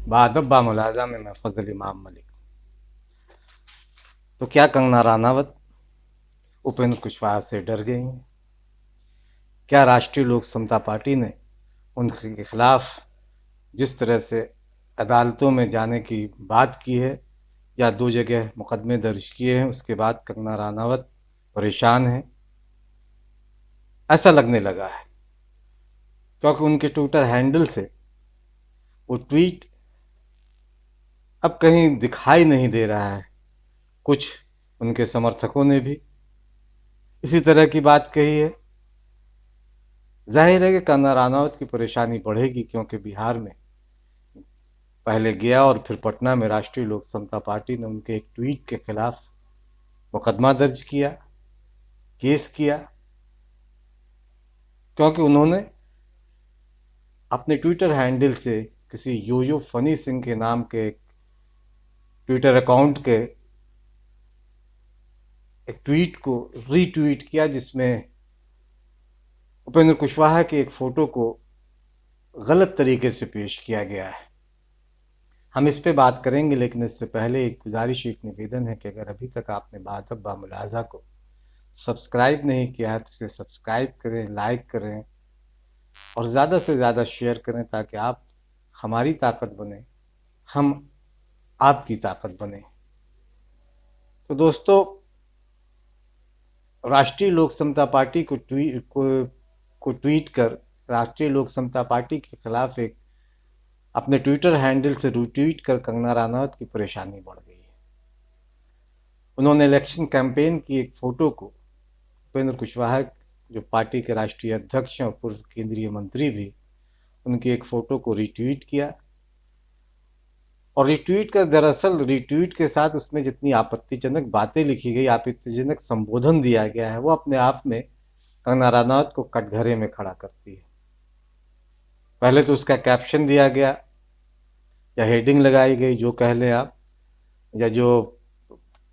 बादब बा मुलाजा में मैं फजल इमाम मलिक। तो क्या कंगना रानावत उपेंद्र कुशवाहा से डर गई हैं? क्या राष्ट्रीय लोक समता पार्टी ने उनके खिलाफ जिस तरह से अदालतों में जाने की बात की है या दो जगह मुकदमे दर्ज किए हैं, उसके बाद कंगना रानावत परेशान है, ऐसा लगने लगा है। क्योंकि उनके ट्विटर हैंडल से वो ट्वीट अब कहीं दिखाई नहीं दे रहा है। कुछ उनके समर्थकों ने भी इसी तरह की बात कही है। जाहिर है कि कंगना रानावत की परेशानी बढ़ेगी, क्योंकि बिहार में पहले गया और फिर पटना में राष्ट्रीय लोक समता पार्टी ने उनके एक ट्वीट के खिलाफ मुकदमा दर्ज किया, केस किया, क्योंकि उन्होंने अपने ट्विटर हैंडल से किसी योयो फनी सिंह के नाम के ट्विटर अकाउंट के एक ट्वीट को रीट्वीट किया, जिसमें उपेंद्र कुशवाहा की एक फोटो को गलत तरीके से पेश किया गया है। हम इस पे बात करेंगे, लेकिन इससे पहले एक गुजारिश, एक निवेदन है कि अगर अभी तक आपने बादब बा मुलाजा को सब्सक्राइब नहीं किया है तो इसे सब्सक्राइब करें, लाइक करें और ज़्यादा से ज़्यादा शेयर करें, ताकि आप हमारी ताकत बने, हम आपकी ताकत बने। तो दोस्तों, राष्ट्रीय लोक समता पार्टी को ट्वीट कर राष्ट्रीय लोक समता पार्टी के खिलाफ एक अपने ट्विटर हैंडल से रिट्वीट कर कंगना रानावत की परेशानी बढ़ गई है। उन्होंने इलेक्शन कैंपेन की एक फोटो को उपेंद्र कुशवाहा, जो पार्टी के राष्ट्रीय अध्यक्ष हैं और पूर्व केंद्रीय मंत्री भी, उनकी एक फोटो को रिट्वीट किया। और रिट्वीट का दरअसल रिट्वीट के साथ उसमें जितनी आपत्तिजनक बातें लिखी गई, आपत्तिजनक संबोधन दिया गया है, वो अपने आप में कंगना रानावत को कटघरे में खड़ा करती है। पहले तो उसका कैप्शन दिया गया या हेडिंग लगाई गई, जो कह लें आप, या जो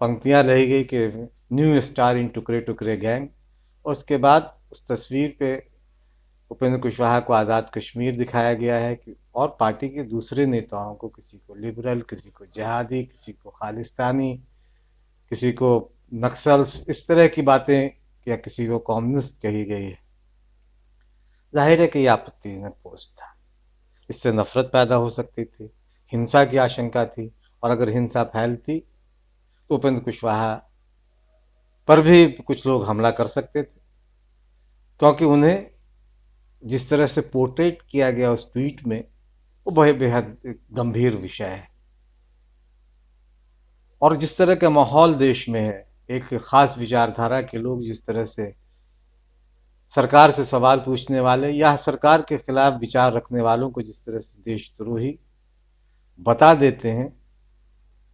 पंक्तियां रही गई कि न्यू स्टार इन टुकड़े टुकड़े गैंग, और उसके बाद उस तस्वीर पे उपेंद्र कुशवाहा को आज़ाद कश्मीर दिखाया गया है कि और पार्टी के दूसरे नेताओं को, किसी को लिबरल, किसी को जिहादी, किसी को खालिस्तानी, किसी को नक्सल्स, इस तरह की बातें, या किसी को कम्युनिस्ट कही गई है। जाहिर है कि यह आपत्तिजनक पोस्ट था। इससे नफरत पैदा हो सकती थी, हिंसा की आशंका थी, और अगर हिंसा फैलती तो उपेंद्र कुशवाहा पर भी कुछ लोग हमला कर सकते थे, क्योंकि उन्हें जिस तरह से पोर्ट्रेट किया गया उस ट्वीट में, वो बहुत बेहद गंभीर विषय है। और जिस तरह का माहौल देश में है, एक खास विचारधारा के लोग जिस तरह से सरकार से सवाल पूछने वाले या सरकार के खिलाफ विचार रखने वालों को जिस तरह से देशद्रोही बता देते हैं,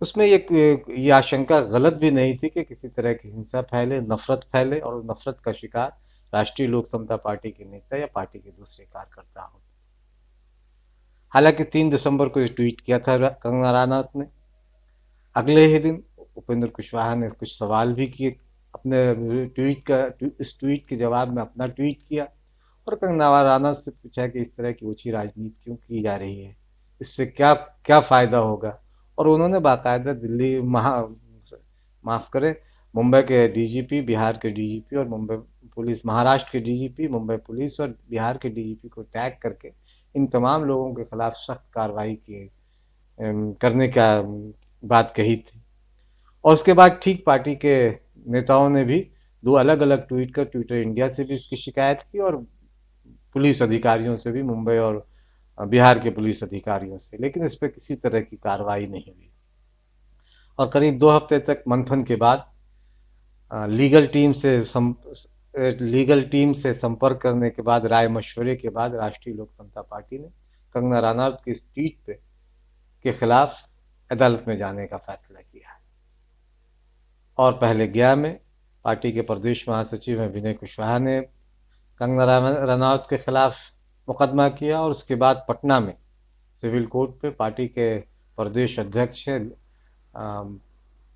उसमें ये आशंका गलत भी नहीं थी कि किसी तरह की हिंसा फैले, नफरत फैले और नफरत का शिकार राष्ट्रीय लोक समता पार्टी के नेता या पार्टी के दूसरे कार्यकर्ता हो। हालांकि 3 दिसंबर को ये ट्वीट किया था कंगना रनावत ने। अगले ही दिन उपेंद्र कुशवाहा ने कुछ सवाल भी किए, अपने इस ट्वीट के जवाब में अपना ट्वीट किया और कंगना रनावत से पूछा कि इस तरह की ऊंची राजनीति क्यों की जा रही है, इससे क्या क्या फायदा होगा। और उन्होंने बाकायदा दिल्ली माफ करें, मुंबई के डीजीपी, बिहार के डीजीपी और मुंबई पुलिस, महाराष्ट्र के डीजीपी, मुंबई पुलिस और बिहार के डीजीपी को टैग करके इन तमाम लोगों के खिलाफ सख्त कार्रवाई की करने का बात कही थी। और उसके बाद ठीक पार्टी के नेताओं ने भी दो अलग अलग ट्वीट कर ट्विटर इंडिया से भी इसकी शिकायत की और पुलिस अधिकारियों से भी, मुंबई और बिहार के पुलिस अधिकारियों से, लेकिन इस पर किसी तरह की कार्रवाई नहीं हुई। और करीब 2 हफ्ते तक मंथन के बाद लीगल टीम से संपर्क करने के बाद, राय मशवरे के बाद, राष्ट्रीय लोक समता पार्टी ने कंगना रनावत की इस ट्वीट के खिलाफ अदालत में जाने का फैसला किया है। और पहले गया में पार्टी के प्रदेश महासचिव हैं विनय कुशवाहा ने कंगना रनावत के खिलाफ मुकदमा किया, और उसके बाद पटना में सिविल कोर्ट पे पार्टी के प्रदेश अध्यक्ष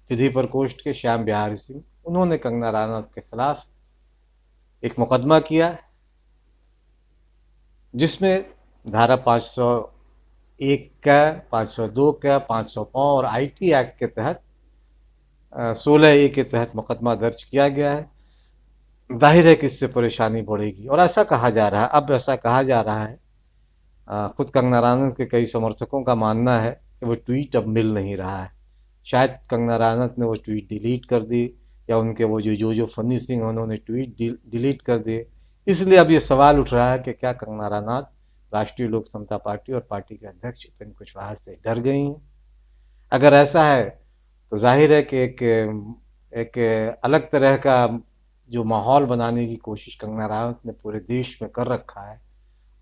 विधि प्रकोष्ठ के श्याम बिहारी सिंह, उन्होंने कंगना रनावत के खिलाफ एक मुकदमा किया, जिसमें धारा 500 501 का, 502 का, 505 और आईटी एक्ट के तहत 16A के तहत मुकदमा दर्ज किया गया है। जाहिर है कि इससे परेशानी बढ़ेगी और ऐसा कहा जा रहा है, अब ऐसा कहा जा रहा है, खुद कंगना रनावत के कई समर्थकों का मानना है कि वो ट्वीट अब मिल नहीं रहा है। शायद कंगना रनावत ने वो ट्वीट डिलीट कर दी, या उनके वो जो फनी सिंह उन्होंने ट्वीट डिलीट कर दिए। इसलिए अब ये सवाल उठ रहा है कि क्या कंगना रनावत राष्ट्रीय लोक समता पार्टी और पार्टी के अध्यक्ष उपेंद्र कुशवाहा से डर गई हैं? अगर ऐसा है तो जाहिर है कि एक अलग तरह का जो माहौल बनाने की कोशिश कंगना रनावत ने पूरे देश में कर रखा है,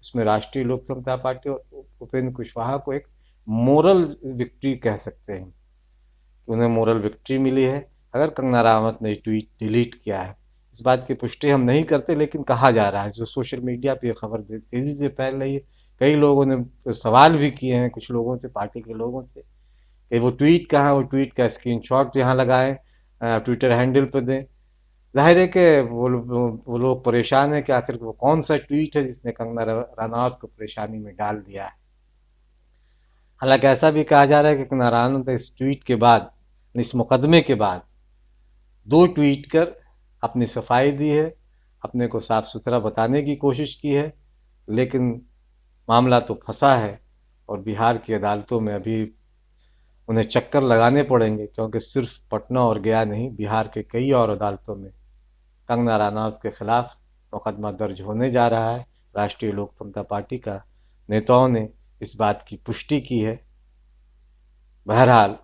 उसमें राष्ट्रीय लोक समता पार्टी और उपेंद्र कुशवाहा को एक मोरल विक्ट्री कह सकते हैं कि उन्हें मोरल विक्ट्री मिली है अगर कंगना रनावत ने ट्वीट डिलीट किया है। इस बात की पुष्टि हम नहीं करते, लेकिन कहा जा रहा है, जो सोशल मीडिया पे खबर तेजी से फैल रही है। कई लोगों ने सवाल भी किए हैं, कुछ लोगों से, पार्टी के लोगों से, कि वो ट्वीट कहाँ, वो ट्वीट का स्क्रीनशॉट यहाँ लगाएं, ट्विटर हैंडल पर दें। जाहिर है कि वो लोग परेशान है कि आखिर वो कौन सा ट्वीट है जिसने कंगना रनावत को परेशानी में डाल दिया है। हालांकि ऐसा भी कहा जा रहा है कि कंगना रनावत ने इस ट्वीट के बाद, इस मुकदमे के बाद 2 ट्वीट कर अपनी सफाई दी है, अपने को साफ सुथरा बताने की कोशिश की है, लेकिन मामला तो फंसा है और बिहार की अदालतों में अभी उन्हें चक्कर लगाने पड़ेंगे, क्योंकि सिर्फ पटना और गया नहीं, बिहार के कई और अदालतों में कंगना रनावत के खिलाफ मुकदमा दर्ज होने जा रहा है। राष्ट्रीय लोक समता पार्टी का नेताओं ने इस बात की पुष्टि की है। बहरहाल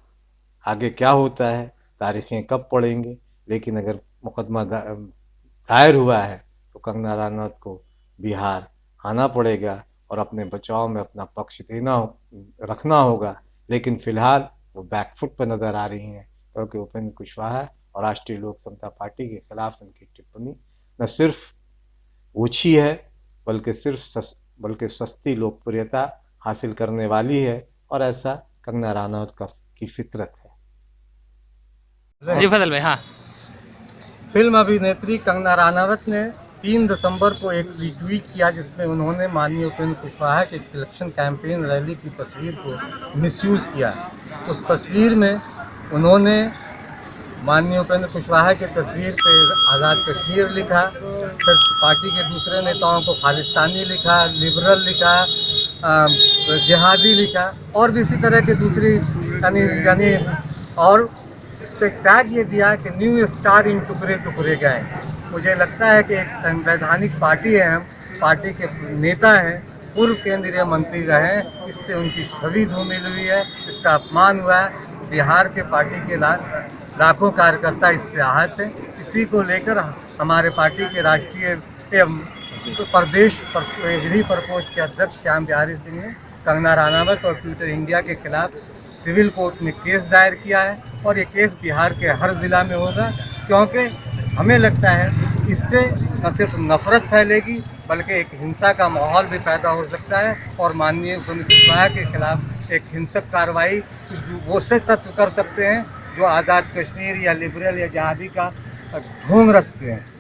आगे क्या होता है, तारीखें कब पड़ेंगे, लेकिन अगर मुकदमा दायर हुआ है तो कंगना रनावत को बिहार आना पड़ेगा और अपने बचाव में अपना पक्ष रखना होगा। लेकिन फिलहाल वो बैकफुट पर नजर आ रही हैं, क्योंकि उपेंद्र कुशवाहा और राष्ट्रीय लोक समता पार्टी के खिलाफ उनकी टिप्पणी न सिर्फ ओछी है, बल्कि सस्ती लोकप्रियता हासिल करने वाली है, और ऐसा कंगना रनावत की फितरत है। जी फजल भाई। हाँ, फिल्म अभिनेत्री कंगना रनावत ने 3 दिसंबर को एक रिट्वीट किया जिसमें उन्होंने माननीय उपेंद्र कुशवाहा के इलेक्शन कैंपेन रैली की तस्वीर को मिसयूज़ किया। उस तस्वीर में उन्होंने माननीय उपेंद्र कुशवाहा की तस्वीर पे आज़ाद कश्मीर लिखा, फिर पार्टी के दूसरे नेताओं को खालिस्तानी लिखा, लिबरल लिखा, जिहादी लिखा, और भी इसी तरह के दूसरी यानी और इस पर टैग ये दिया कि न्यू स्टार इन टुकड़े टुकड़े गए। मुझे लगता है कि एक संवैधानिक पार्टी है, हम पार्टी के नेता हैं, पूर्व केंद्रीय मंत्री रहे हैं, इससे उनकी छवि धूमिल हुई है, इसका अपमान हुआ है। बिहार के पार्टी के लाखों कार्यकर्ता इससे आहत हैं। इसी को लेकर हमारे पार्टी के राष्ट्रीय प्रदेश विधि प्रकोष्ठ के अध्यक्ष श्याम बिहारी सिंह ने कंगना रनावत और ट्विटर इंडिया के खिलाफ सिविल कोर्ट में केस दायर किया है, और ये केस बिहार के हर ज़िला में होगा, क्योंकि हमें लगता है इससे न सिर्फ नफरत फैलेगी बल्कि एक हिंसा का माहौल भी पैदा हो सकता है, और माननीय उपेंद्र कुशवाहा के खिलाफ एक हिंसक कार्रवाई वो से तत्व कर सकते हैं जो आज़ाद कश्मीर या लिबरल या जहादी का ढोंग रचते हैं।